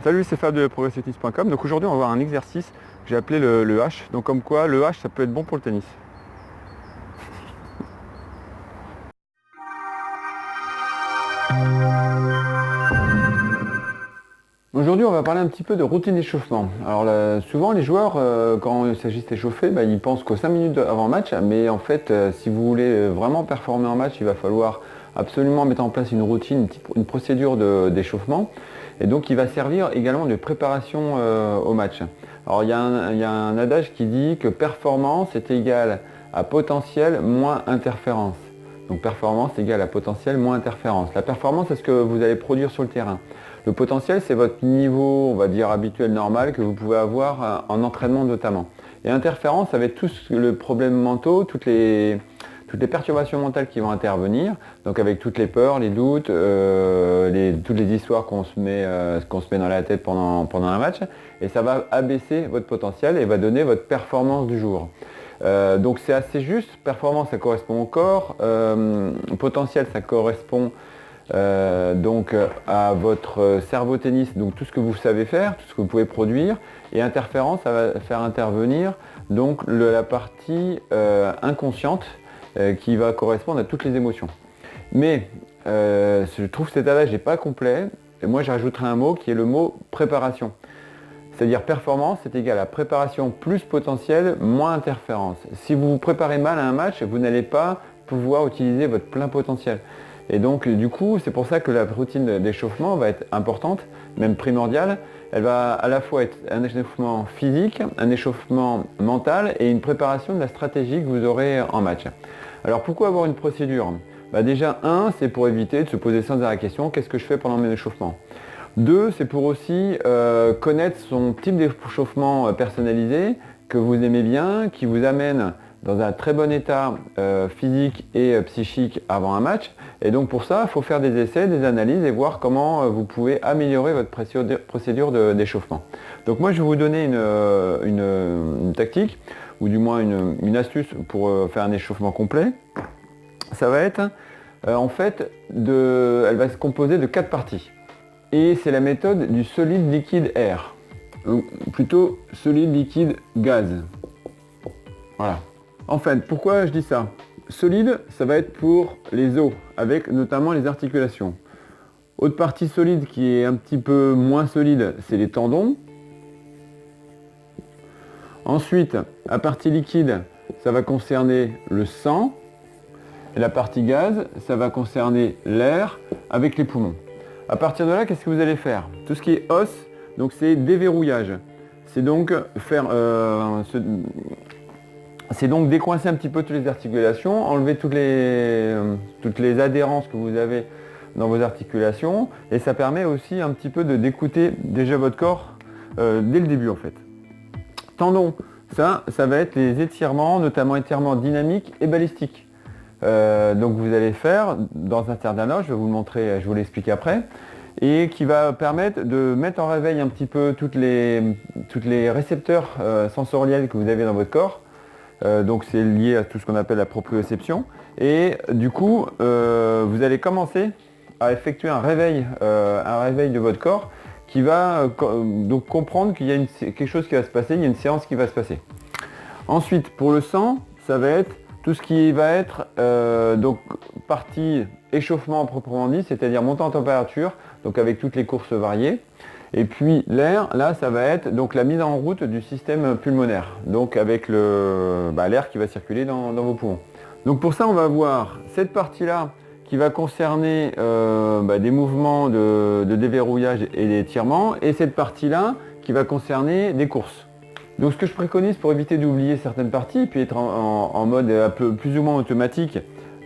Salut, c'est Fab de progressfitness.com. Donc aujourd'hui on va voir un exercice que j'ai appelé le H. Donc comme quoi le H ça peut être bon pour le tennis. Aujourd'hui on va parler un petit peu de routine d'échauffement. Alors là, souvent les joueurs quand il s'agit de s'échauffer, ils pensent qu'aux 5 minutes avant le match, mais en fait si vous voulez vraiment performer en match, il va falloir absolument mettre en place une routine, une procédure d'échauffement. Et donc il va servir également de préparation au match. Alors il y a un adage qui dit que performance est égale à potentiel moins interférence. Donc performance égale à potentiel moins interférence. La performance, c'est ce que vous allez produire sur le terrain. Le potentiel, c'est votre niveau, on va dire, habituel, normal, que vous pouvez avoir en entraînement notamment. Et interférence, ça va être tout le problème mentaux, toutes les perturbations mentales qui vont intervenir, donc avec toutes les peurs, les doutes, toutes les histoires qu'on se met dans la tête pendant un match, et ça va abaisser votre potentiel et va donner votre performance du jour. Donc c'est assez juste, performance ça correspond au corps, potentiel ça correspond donc à votre cerveau tennis, donc tout ce que vous savez faire, tout ce que vous pouvez produire, et interférence ça va faire intervenir donc la partie inconsciente qui va correspondre à toutes les émotions. Mais je trouve que cet adage n'est pas complet, et moi je rajouterai un mot qui est le mot préparation. C'est-à-dire performance c'est égal à préparation plus potentiel moins interférence. Si vous vous préparez mal à un match, vous n'allez pas pouvoir utiliser votre plein potentiel. Et donc du coup, c'est pour ça que la routine d'échauffement va être importante, même primordiale. Elle va à la fois être un échauffement physique, un échauffement mental et une préparation de la stratégie que vous aurez en match. Alors pourquoi avoir une procédure ? Déjà, c'est pour éviter de se poser sans arrêt la question, qu'est-ce que je fais pendant mes échauffements ? 2, c'est pour aussi connaître son type d'échauffement personnalisé que vous aimez bien, qui vous amène dans un très bon état physique et psychique avant un match. Et donc pour ça, il faut faire des essais, des analyses et voir comment vous pouvez améliorer votre procédure d'échauffement. Donc moi je vais vous donner une tactique, ou du moins une astuce pour faire un échauffement complet. Ça va être, en fait, elle va se composer de 4 parties. Et c'est la méthode du solide liquide air. Ou plutôt solide liquide gaz. Voilà. En fait, pourquoi je dis ça ? Solide, ça va être pour les os, avec notamment les articulations. Autre partie solide qui est un petit peu moins solide, c'est les tendons. Ensuite, la partie liquide, ça va concerner le sang. Et la partie gaz, ça va concerner l'air avec les poumons. À partir de là, qu'est-ce que vous allez faire ? Tout ce qui est os, donc c'est déverrouillage. C'est donc décoincer un petit peu toutes les articulations, enlever toutes les adhérences que vous avez dans vos articulations, et ça permet aussi un petit peu d'écouter déjà votre corps dès le début en fait. Tendons, ça va être les étirements, notamment étirements dynamiques et balistiques. Donc vous allez faire dans un certain ordre, je vais vous le montrer, je vous l'explique après, et qui va permettre de mettre en réveil un petit peu toutes les récepteurs sensoriels que vous avez dans votre corps. Donc c'est lié à tout ce qu'on appelle la proprioception, et du coup vous allez commencer à effectuer un réveil de votre corps qui va donc comprendre qu'il y a quelque chose qui va se passer, il y a une séance qui va se passer. Ensuite pour le sang, ça va être tout ce qui va être donc partie échauffement proprement dit, c'est-à-dire montant en température, donc avec toutes les courses variées. Et puis l'air, là ça va être donc la mise en route du système pulmonaire, donc avec l'air qui va circuler dans vos poumons. Donc pour ça on va voir cette partie-là qui va concerner des mouvements de déverrouillage et d'étirement, et cette partie-là qui va concerner des courses. Donc ce que je préconise pour éviter d'oublier certaines parties, puis être en mode un peu plus ou moins automatique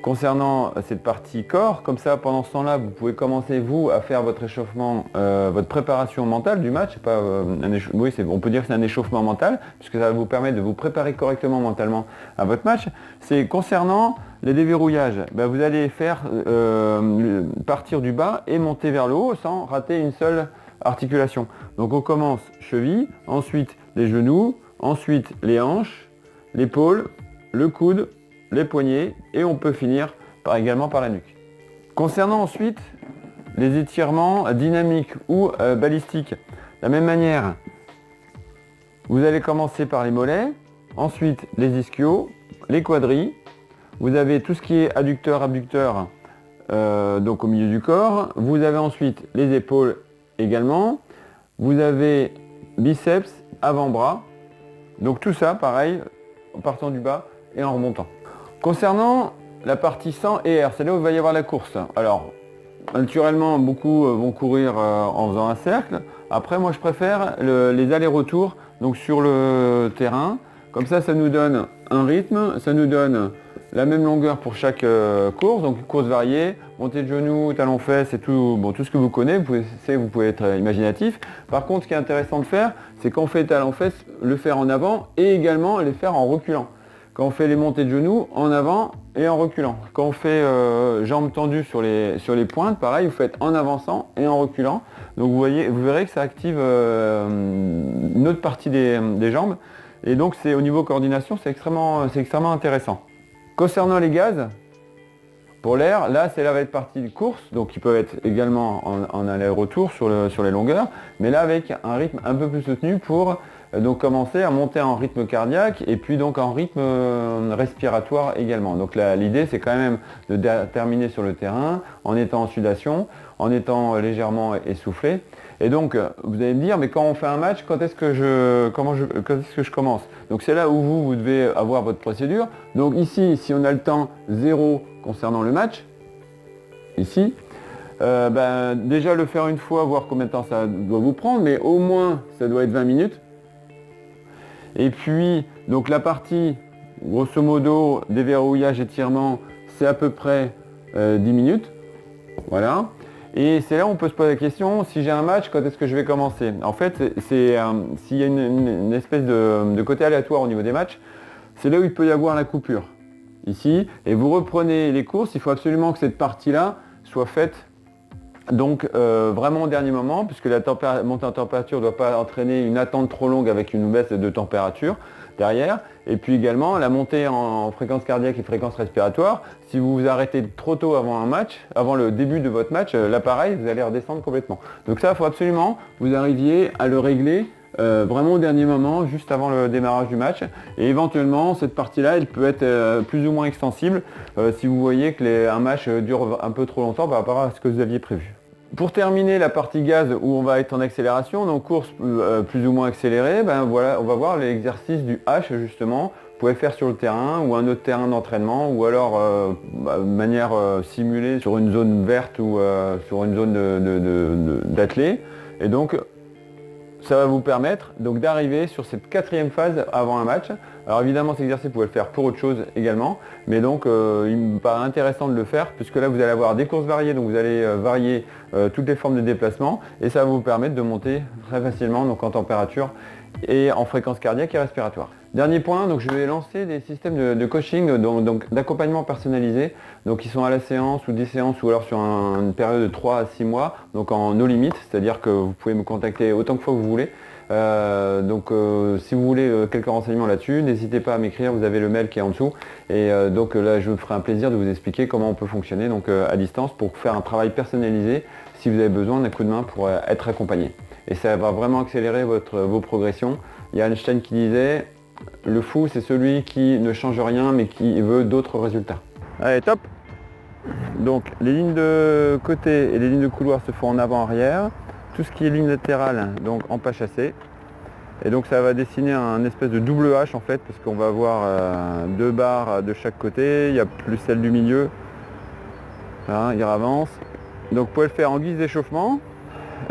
concernant cette partie corps, comme ça pendant ce temps-là vous pouvez commencer vous à faire votre échauffement, votre préparation mentale du match. On peut dire que c'est un échauffement mental, puisque ça va vous permettre de vous préparer correctement mentalement à votre match. C'est concernant les déverrouillages, vous allez faire partir du bas et monter vers le haut sans rater une seule articulation. Donc on commence cheville, ensuite les genoux, ensuite les hanches, l'épaule, le coude, les poignets, et on peut finir également par la nuque. Concernant ensuite les étirements dynamiques ou balistiques. De la même manière, vous allez commencer par les mollets, ensuite les ischios, les quadris. Vous avez tout ce qui est adducteur, abducteur, donc au milieu du corps. Vous avez ensuite les épaules également. Vous avez biceps, avant-bras. Donc tout ça, pareil, en partant du bas et en remontant. Concernant la partie 100 et R, c'est là où il va y avoir la course. Alors, naturellement, beaucoup vont courir en faisant un cercle. Après, moi, je préfère les allers-retours, donc sur le terrain. Comme ça nous donne un rythme, ça nous donne la même longueur pour chaque course, donc une course variée, montée de genoux, talons-fesses et tout, bon, tout ce que vous connaissez, vous pouvez être imaginatif. Par contre, ce qui est intéressant de faire, c'est quand on fait talons-fesses, le faire en avant et également les faire en reculant. Quand on fait les montées de genoux, en avant et en reculant. Quand on fait jambes tendues sur les pointes, pareil, vous faites en avançant et en reculant. Donc vous verrez que ça active une autre partie des jambes. Et donc c'est au niveau coordination, c'est extrêmement intéressant. Concernant les gaz, pour l'air, là va être partie de course, donc ils peuvent être également en aller-retour sur les longueurs, mais là avec un rythme un peu plus soutenu pour donc commencer à monter en rythme cardiaque et puis donc en rythme respiratoire également. Donc l'idée c'est quand même de terminer sur le terrain en étant en sudation, en étant légèrement essoufflé. Et donc vous allez me dire, mais quand on fait un match, quand est-ce que je commence? Donc c'est là où vous devez avoir votre procédure. Donc ici, si on a le temps 0 concernant le match, ici, déjà le faire une fois, voir combien de temps ça doit vous prendre, mais au moins ça doit être 20 minutes. Et puis, donc la partie, grosso modo, déverrouillage, étirement, c'est à peu près 10 minutes. Voilà. Et c'est là où on peut se poser la question, si j'ai un match, quand est-ce que je vais commencer? En fait, s'il y a une espèce de côté aléatoire au niveau des matchs, c'est là où il peut y avoir la coupure. Ici, et vous reprenez les courses, il faut absolument que cette partie-là soit faite donc vraiment au dernier moment, puisque la montée en température ne doit pas entraîner une attente trop longue avec une baisse de température derrière. Et puis également la montée en fréquence cardiaque et fréquence respiratoire. Si vous vous arrêtez trop tôt avant un match, avant le début de votre match, là pareil, vous allez redescendre complètement. Donc ça, il faut absolument que vous arriviez à le régler vraiment au dernier moment, juste avant le démarrage du match. Et éventuellement, cette partie-là, elle peut être plus ou moins extensible si vous voyez qu'un match dure un peu trop longtemps par rapport à ce que vous aviez prévu. Pour terminer la partie gaz où on va être en accélération, donc course plus ou moins accélérée, voilà, on va voir l'exercice du H justement. Vous pouvez faire sur le terrain ou un autre terrain d'entraînement ou alors de manière simulée sur une zone verte ou sur une zone d'athlée. Et donc ça va vous permettre donc d'arriver sur cette 4e phase avant un match. Alors évidemment cet exercice vous pouvez le faire pour autre chose également, mais donc il me paraît intéressant de le faire puisque là vous allez avoir des courses variées, donc vous allez varier toutes les formes de déplacement et ça va vous permettre de monter très facilement donc en température et en fréquence cardiaque et respiratoire. Dernier point, donc je vais lancer des systèmes de coaching, donc d'accompagnement personnalisé, donc qui sont à la séance ou 10 séances ou alors sur une période de 3 à 6 mois, donc en no limite, c'est-à-dire que vous pouvez me contacter autant de fois que vous voulez. Si vous voulez quelques renseignements là-dessus, n'hésitez pas à m'écrire, vous avez le mail qui est en dessous. Et donc là, je me ferai un plaisir de vous expliquer comment on peut fonctionner donc, à distance pour faire un travail personnalisé si vous avez besoin d'un coup de main pour être accompagné. Et ça va vraiment accélérer vos progressions. Il y a Einstein qui disait, le fou c'est celui qui ne change rien mais qui veut d'autres résultats. Allez, top! Donc les lignes de côté et les lignes de couloir se font en avant-arrière. Tout ce qui est ligne latérale, donc en pas chassé. Et donc ça va dessiner un espèce de double H en fait, parce qu'on va avoir 2 barres de chaque côté, il y a plus celle du milieu. Voilà, il avance. Donc vous pouvez le faire en guise d'échauffement,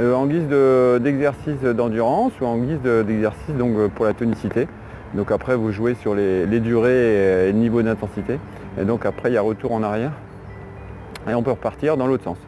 en guise d'exercice d'endurance ou en guise d'exercice donc pour la tonicité. Donc après vous jouez sur les durées et le niveau d'intensité. Et donc après il y a retour en arrière. Et on peut repartir dans l'autre sens.